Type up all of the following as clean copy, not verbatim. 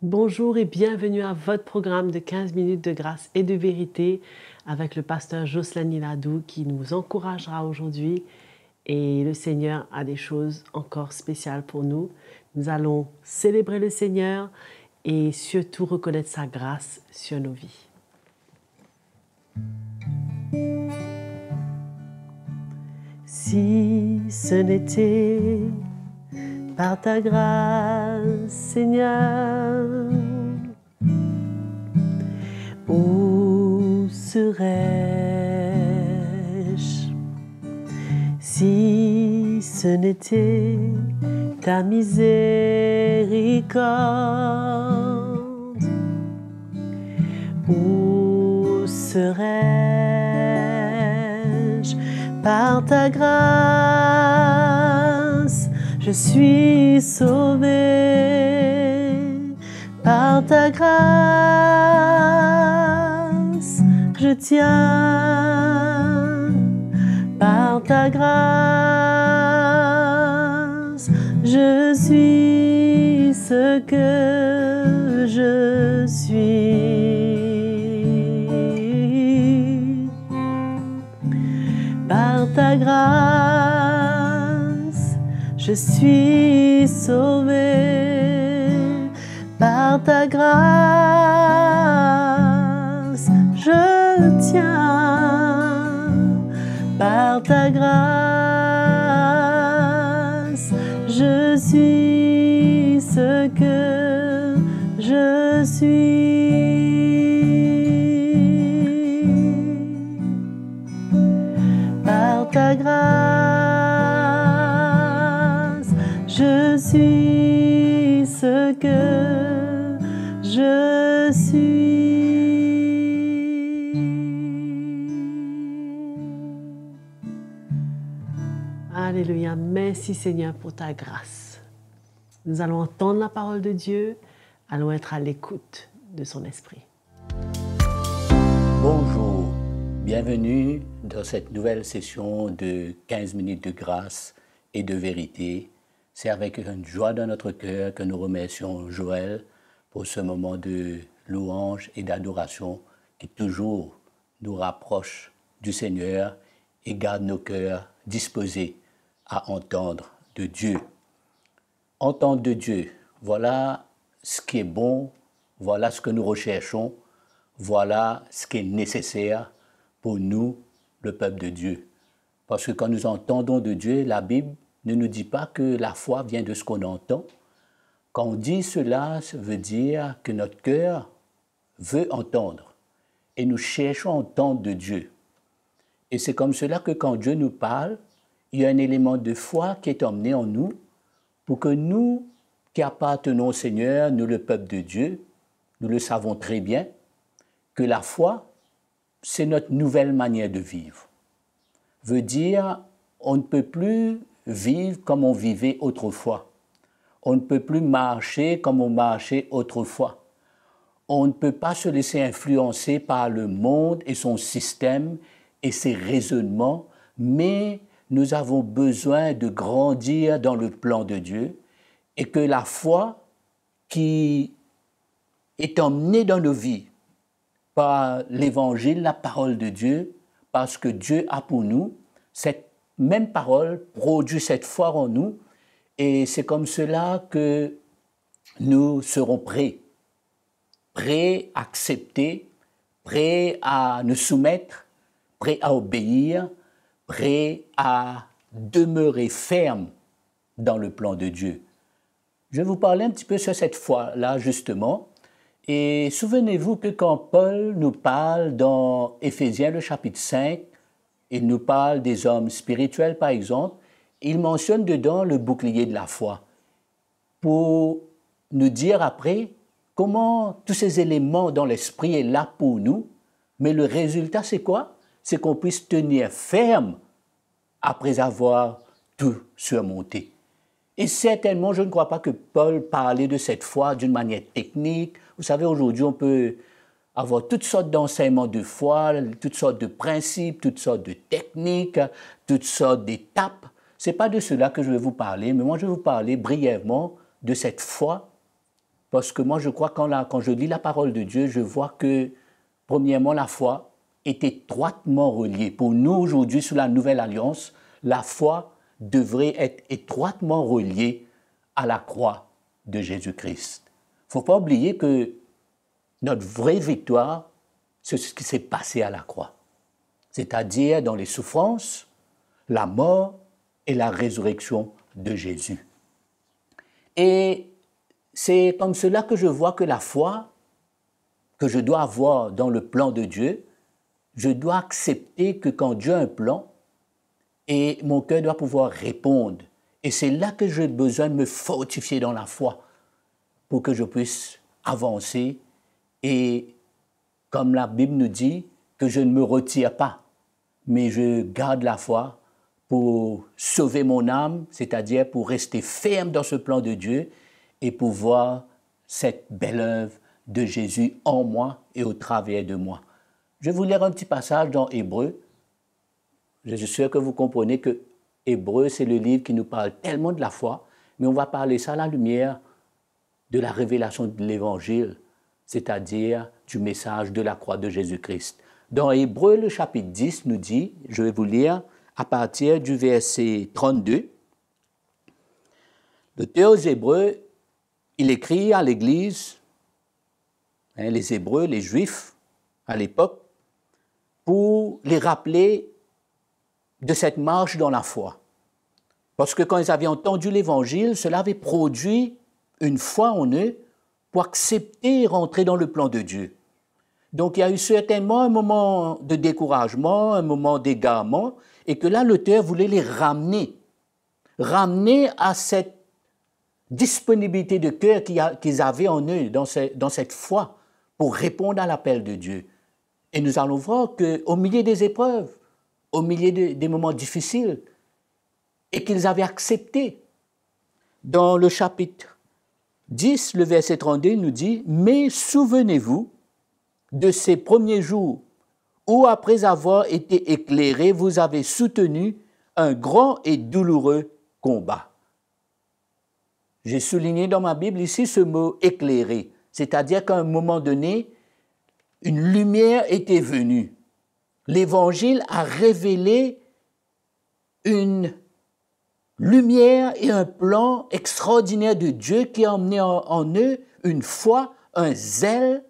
Bonjour et bienvenue à votre programme de 15 minutes de grâce et de vérité avec le pasteur Jocelyn Niladou qui nous encouragera aujourd'hui et le Seigneur a des choses encore spéciales pour nous. Nous allons célébrer le Seigneur et surtout reconnaître sa grâce sur nos vies. Si ce n'était par ta grâce, Seigneur, où serais-je? Si ce n'était ta miséricorde, où serais-je? Par ta grâce, je suis sauvé. Par ta grâce, je tiens. Par ta grâce, je suis ce que je suis. Par ta grâce, je suis sauvé. Par ta grâce, je tiens. Par ta grâce, je suis ce que je suis. Par ta grâce, je suis ce que je suis. Alléluia, merci Seigneur pour ta grâce. Nous allons entendre la parole de Dieu, allons être à l'écoute de son esprit. Bonjour, bienvenue dans cette nouvelle session de 15 minutes de grâce et de vérité. C'est avec une joie dans notre cœur que nous remercions Joël pour ce moment de louange et d'adoration qui toujours nous rapproche du Seigneur et garde nos cœurs disposés à entendre de Dieu. Entendre de Dieu, voilà ce qui est bon, voilà ce que nous recherchons, voilà ce qui est nécessaire pour nous, le peuple de Dieu. Parce que quand nous entendons de Dieu, la Bible ne nous dit pas que la foi vient de ce qu'on entend. Quand on dit cela, ça veut dire que notre cœur veut entendre. Et nous cherchons à entendre de Dieu. Et c'est comme cela que quand Dieu nous parle, il y a un élément de foi qui est emmené en nous pour que nous, qui appartenons au Seigneur, nous le peuple de Dieu, nous le savons très bien, que la foi, c'est notre nouvelle manière de vivre. Veut dire, on ne peut plus vivre comme on vivait autrefois. On ne peut plus marcher comme on marchait autrefois. On ne peut pas se laisser influencer par le monde et son système et ses raisonnements, mais nous avons besoin de grandir dans le plan de Dieu et que la foi qui est emmenée dans nos vies par l'Évangile, la parole de Dieu, parce que Dieu a pour nous, cette même parole produit cette foi en nous et c'est comme cela que nous serons prêts à accepter, prêts à nous soumettre, prêts à obéir, prêts à demeurer fermes dans le plan de Dieu. Je vais vous parler un petit peu sur cette foi-là, justement. Et souvenez-vous que quand Paul nous parle dans Éphésiens, le chapitre 5, il nous parle des hommes spirituels, par exemple, il mentionne dedans le bouclier de la foi pour nous dire après comment tous ces éléments dans l'esprit est là pour nous, mais le résultat, c'est quoi? C'est qu'on puisse tenir ferme après avoir tout surmonté. Et certainement, je ne crois pas que Paul parlait de cette foi d'une manière technique. Vous savez, aujourd'hui, on peut avoir toutes sortes d'enseignements de foi, toutes sortes de principes, toutes sortes de techniques, toutes sortes d'étapes. Ce n'est pas de cela que je vais vous parler, mais moi je vais vous parler brièvement de cette foi Parce que moi, je crois que quand je lis la parole de Dieu, je vois que, premièrement, la foi est étroitement reliée. Pour nous, aujourd'hui, sous la Nouvelle Alliance, la foi devrait être étroitement reliée à la croix de Jésus-Christ. Il ne faut pas oublier que notre vraie victoire, c'est ce qui s'est passé à la croix. C'est-à-dire dans les souffrances, la mort et la résurrection de Jésus. Et c'est comme cela que je vois que la foi que je dois avoir dans le plan de Dieu, je dois accepter que quand Dieu a un plan, et mon cœur doit pouvoir répondre. Et c'est là que j'ai besoin de me fortifier dans la foi pour que je puisse avancer et, comme la Bible nous dit, que je ne me retire pas, mais je garde la foi pour sauver mon âme, c'est-à-dire pour rester ferme dans ce plan de Dieu et pour voir cette belle œuvre de Jésus en moi et au travers de moi. Je vais vous lire un petit passage dans Hébreux. Je suis sûr que vous comprenez que Hébreux, c'est le livre qui nous parle tellement de la foi, mais on va parler ça à la lumière de la révélation de l'Évangile, c'est-à-dire du message de la croix de Jésus-Christ. Dans Hébreux, le chapitre 10 nous dit, je vais vous lire à partir du verset 32, l'auteur aux Hébreux, il écrit à l'Église, les Hébreux, les Juifs à l'époque, pour les rappeler de cette marche dans la foi. Parce que quand ils avaient entendu l'Évangile, cela avait produit une foi en eux pour accepter et rentrer dans le plan de Dieu. Donc il y a eu certainement un moment de découragement, un moment d'égarement, et que là l'auteur voulait les ramener à cette disponibilité de cœur qu'ils avaient en eux, dans cette foi, pour répondre à l'appel de Dieu. Et nous allons voir qu'au milieu des épreuves, au milieu des moments difficiles, et qu'ils avaient accepté. Dans le chapitre 10, le verset 32, il nous dit « Mais souvenez-vous de ces premiers jours où, après avoir été éclairés, vous avez soutenu un grand et douloureux combat. » J'ai souligné dans ma Bible ici ce mot « éclairé », c'est-à-dire qu'à un moment donné, une lumière était venue. L'Évangile a révélé une lumière et un plan extraordinaire de Dieu qui a emmené en eux une foi, un zèle,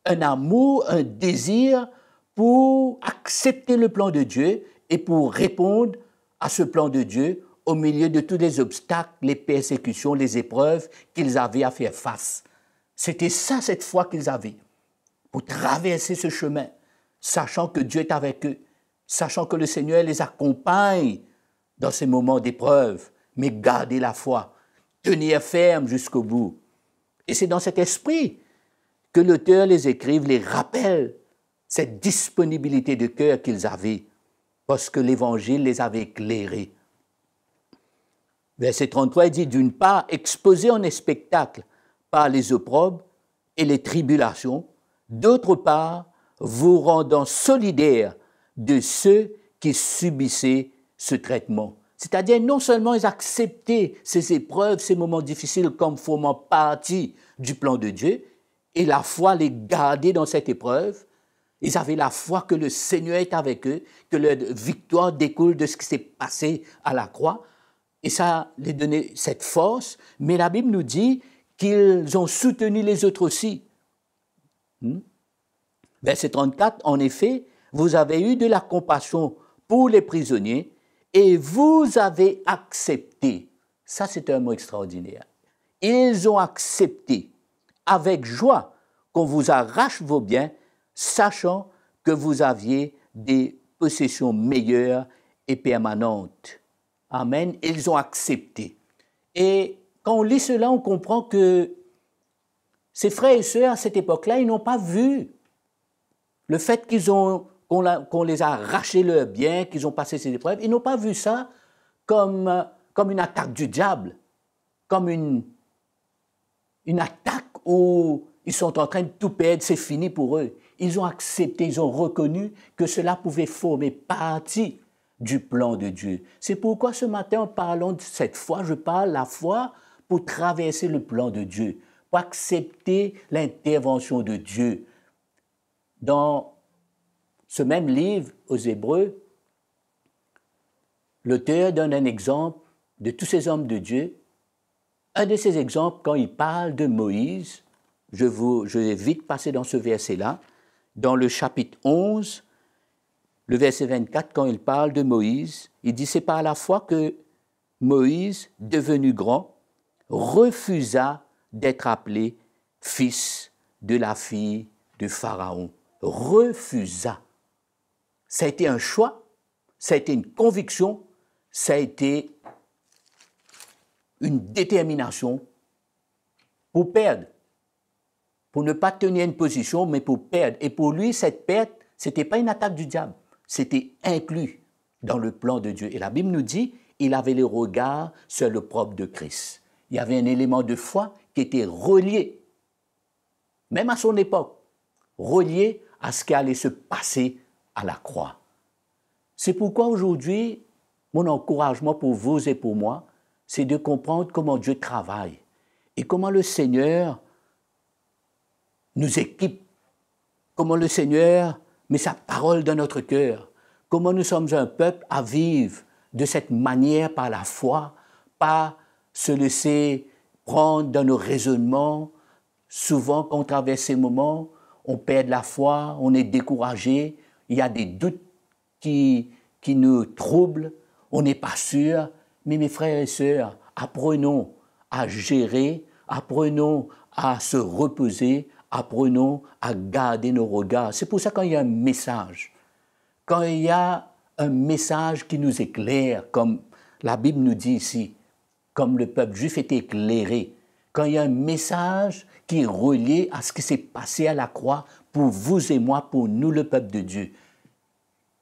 un amour, un désir pour accepter le plan de Dieu et pour répondre à ce plan de Dieu au milieu de tous les obstacles, les persécutions, les épreuves qu'ils avaient à faire face. C'était ça, cette foi qu'ils avaient, pour traverser ce chemin, sachant que Dieu est avec eux, sachant que le Seigneur les accompagne dans ces moments d'épreuve, mais garder la foi, tenir ferme jusqu'au bout. Et c'est dans cet esprit que l'auteur les écrive, les rappelle cette disponibilité de cœur qu'ils avaient, parce que l'Évangile les avait éclairés. Verset 33, il dit, d'une part, exposés en spectacle par les opprobres et les tribulations, d'autre part, vous rendant solidaires de ceux qui subissaient ce traitement. C'est-à-dire, non seulement ils acceptaient ces épreuves, ces moments difficiles comme formant partie du plan de Dieu, et la foi les gardait dans cette épreuve, ils avaient la foi que le Seigneur est avec eux, que leur victoire découle de ce qui s'est passé à la croix, et ça les donnait cette force, mais la Bible nous dit qu'ils ont soutenu les autres aussi. Verset 34, en effet, vous avez eu de la compassion pour les prisonniers et vous avez accepté. Ça, c'est un mot extraordinaire. Ils ont accepté avec joie qu'on vous arrache vos biens, sachant que vous aviez des possessions meilleures et permanentes. Amen. Ils ont accepté. Et quand on lit cela, on comprend que ces frères et sœurs, à cette époque-là, ils n'ont pas vu le fait qu'on les a arraché leurs biens, qu'ils ont passé ces épreuves. Ils n'ont pas vu ça comme une attaque du diable, comme une attaque où ils sont en train de tout perdre, c'est fini pour eux. Ils ont accepté, ils ont reconnu que cela pouvait former partie du plan de Dieu. C'est pourquoi ce matin, en parlant de cette foi, je parle la foi pour traverser le plan de Dieu, pour accepter l'intervention de Dieu. Dans ce même livre aux Hébreux, l'auteur donne un exemple de tous ces hommes de Dieu. Un de ces exemples, quand il parle de Moïse, je vais vite passer dans ce verset-là, dans le chapitre 11, le verset 24, quand il parle de Moïse, il dit « C'est par la foi que Moïse, devenu grand, refusa d'être appelé fils de la fille de Pharaon. » Refusa. Ça a été un choix, ça a été une conviction, ça a été une détermination pour perdre, pour ne pas tenir une position, mais pour perdre. Et pour lui, cette perte, ce n'était pas une attaque du diable, c'était inclus dans le plan de Dieu. Et la Bible nous dit, il avait le regard sur le propre de Christ. Il y avait un élément de foi qui était relié, même à son époque, relié à ce qui allait se passer à la croix. C'est pourquoi aujourd'hui, mon encouragement pour vous et pour moi, c'est de comprendre comment Dieu travaille et comment le Seigneur nous équipe, comment le Seigneur met sa parole dans notre cœur, comment nous sommes un peuple à vivre de cette manière par la foi, pas se laisser prendre dans nos raisonnements. Souvent, quand on traverse ces moments, on perd la foi, on est découragé, il y a des doutes qui nous troublent, on n'est pas sûr. Mais mes frères et sœurs, apprenons à gérer, apprenons à se reposer, apprenons à garder nos regards. C'est pour ça quand il y a un message qui nous éclaire, comme la Bible nous dit ici, comme le peuple juif était éclairé, quand il y a un message qui est relié à ce qui s'est passé à la croix pour vous et moi, pour nous, le peuple de Dieu,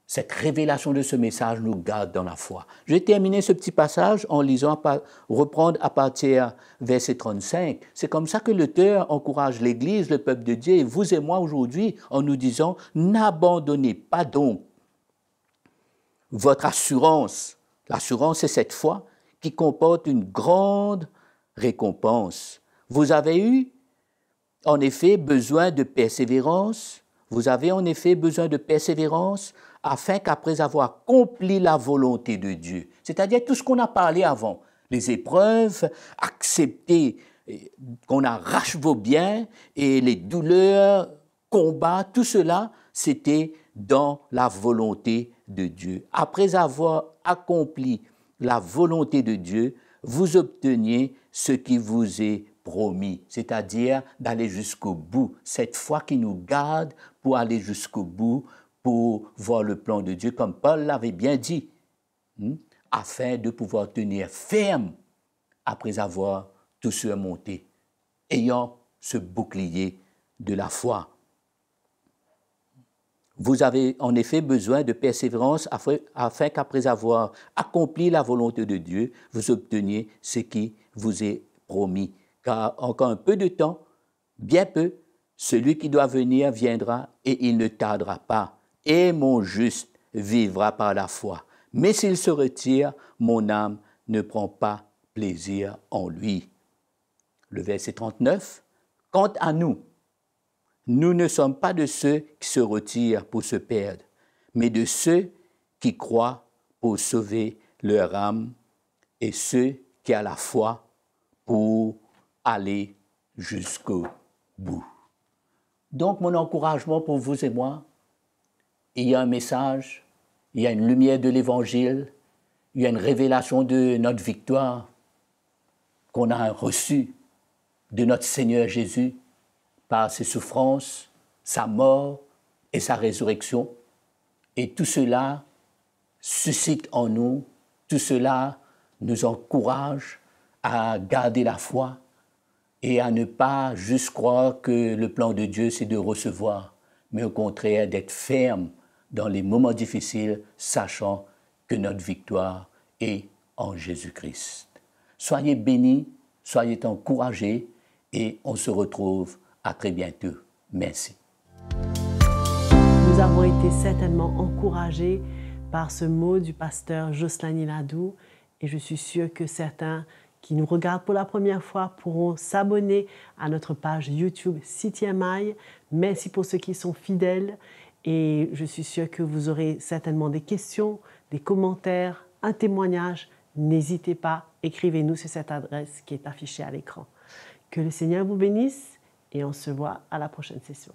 cette révélation de ce message nous garde dans la foi. Je vais terminer ce petit passage en lisant, reprendre à partir verset 35. C'est comme ça que l'auteur encourage l'Église, le peuple de Dieu, et vous et moi aujourd'hui, en nous disant « N'abandonnez pas donc votre assurance. » L'assurance, c'est cette foi qui comporte une grande récompense. Vous avez eu, en effet, besoin de persévérance. Vous avez en effet besoin de persévérance afin qu'après avoir accompli la volonté de Dieu, c'est-à-dire tout ce qu'on a parlé avant, les épreuves, accepter qu'on arrache vos biens et les douleurs, combats, tout cela, c'était dans la volonté de Dieu. Après avoir accompli la volonté de Dieu, vous obteniez ce qui vous est promis, c'est-à-dire d'aller jusqu'au bout, cette foi qui nous garde pour aller jusqu'au bout, pour voir le plan de Dieu, comme Paul l'avait bien dit, afin de pouvoir tenir ferme après avoir tout surmonté, ayant ce bouclier de la foi. Vous avez en effet besoin de persévérance afin qu'après avoir accompli la volonté de Dieu, vous obteniez ce qui vous est promis. Car encore un peu de temps, bien peu, celui qui doit venir viendra et il ne tardera pas. Et mon juste vivra par la foi. Mais s'il se retire, mon âme ne prend pas plaisir en lui. Le verset 39, « Quant à nous, nous ne sommes pas de ceux qui se retirent pour se perdre, mais de ceux qui croient pour sauver leur âme et ceux qui ont la foi pour aller jusqu'au bout. » Donc, mon encouragement pour vous et moi, il y a un message, il y a une lumière de l'Évangile, il y a une révélation de notre victoire qu'on a reçue de notre Seigneur Jésus par ses souffrances, sa mort et sa résurrection. Et tout cela suscite en nous, tout cela nous encourage à garder la foi et à ne pas juste croire que le plan de Dieu, c'est de recevoir, mais au contraire d'être ferme dans les moments difficiles, sachant que notre victoire est en Jésus-Christ. Soyez bénis, soyez encouragés et on se retrouve à très bientôt. Merci. Nous avons été certainement encouragés par ce mot du pasteur Jocelyn Niladou et je suis sûre que certains qui nous regardent pour la première fois pourront s'abonner à notre page YouTube CTMI. Merci pour ceux qui sont fidèles et je suis sûre que vous aurez certainement des questions, des commentaires, un témoignage. N'hésitez pas, écrivez-nous sur cette adresse qui est affichée à l'écran. Que le Seigneur vous bénisse et on se voit à la prochaine session.